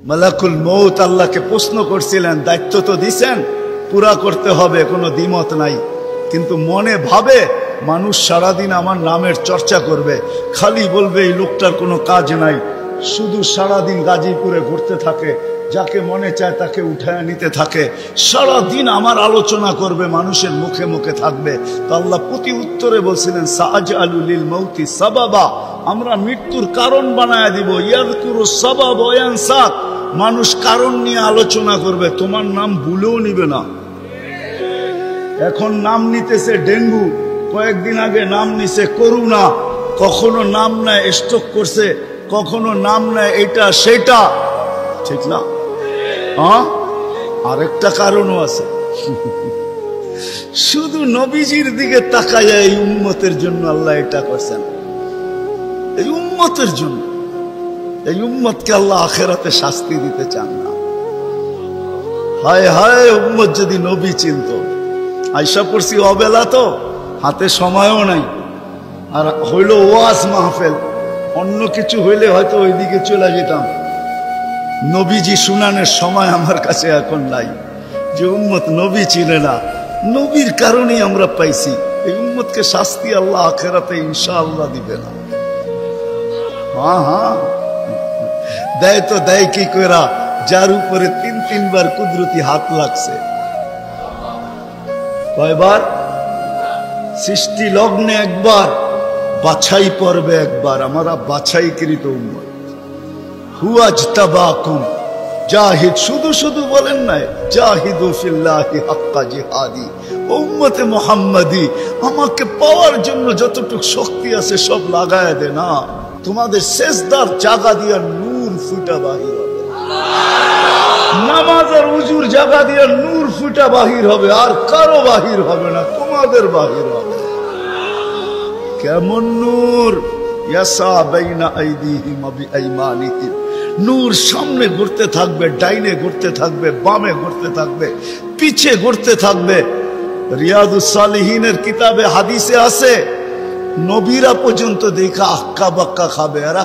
মালাকুল মউত আল্লাহকে প্রশ্ন করছিলেন, দায়িত্ব তো দিছেন, পুরা করতে হবে, কোনো দ্বিমত নাই। কিন্তু মনে ভাবে মানুষ সারাদিন আমার নামের চর্চা করবে, খালি বলবে এই লোকটার কোনো কাজ নাই, শুধু সারাদিন গাজীপুরে ঘুরতে থাকে, যাকে মনে চায় তাকে উঠায় নিতে থাকে, সারাদিন আমার আলোচনা করবে, মানুষের মুখে মুখে থাকবে। তো আল্লাহ প্রতি উত্তরে বলছিলেন, সাআজআলু লিল মাউতি সাবাবা, আমরা মৃত্যুর কারণ বানায় দিব। ইয়াযকুরু সাবাব ওয়া ইয়ানসাক, মানুষ কারণ নিয়ে আলোচনা করবে, তোমার নাম ভুলেও নিবে না। এখন নাম নিতেছে ডেঙ্গু, কয়েকদিন আগে নাম নিছে করোনা, কখনো নাম নেয় স্ট্রোক করছে, কখনো নাম নেয় এটা সেটা, ঠিক না? আরেকটা কারণও আছে, শুধু নবীজির দিকে তাকায় এই উম্মতের জন্য আল্লাহ এটা করছেন, এই উম্মতের জন্য। এই উম্মতকে আল্লাহ আখিরাতে শাস্তি দিতে চান না। হায় হায়, উম্মত যদি নবী চিনত। আয়সা পড়ছি অবেলা, তো হাতে সময়ও নাই, আর হইল ওয়াজ মাহফিল, অন্য কিছু হইলে হয়তো ওইদিকে চলে যেতাম। নবীজি শুনানের সময় আমার কাছে এখন নাই। যে উম্মত নবী চিনে না, নবীর কারণেই আমরা পাইছি। এই উম্মতকে শাস্তি আল্লাহ আখিরাতে ইনশাআল্লাহ দিবে না। হ্যাঁ, দেয় তো দেয় কি কইরা, যার উপরে 3-3 বার কুদরতি হাত লাগছে। কয়বার? সৃষ্টি লগ্নে একবার, বাছাই পর্বে একবার। আমরা বাছাইকৃত উম্মত। হুয়াজতাবাকুম জাহিদ, শুধু শুধু বলেন নাই, জাহিদু ফিল্লাহি হাক্কা জিহাদি। উম্মতে মুহাম্মাদি, আমাকে পাওয়ার জন্য যতটুকু শক্তি আছে সব লাগায় দে না। তোমাদের সেজদার জায়গা দিয়া নূর ফুটা বাহির হবে, নামাজ আর উজুর জায়গা দিয়া নূর ফুটা বাহির হবে, আর কারো বাহির হবে না, তোমাদের বাহির হবে। কেমন নূর? ইয়াসা বাইনা আইদিহিম ওয়া বিআইমানিহিম, নূর সামনে ঘুরতে থাকবে, ডাইনে ঘুরতে থাকবে, বামে ঘুরতে থাকবে, পিছে ঘুরতে থাকবে। রিয়াদুস সালিহিনের কিতাবে হাদিসে আছে, নবীরা পর্যন্ত দেখা আক্কা বাক্কা খাবে। আর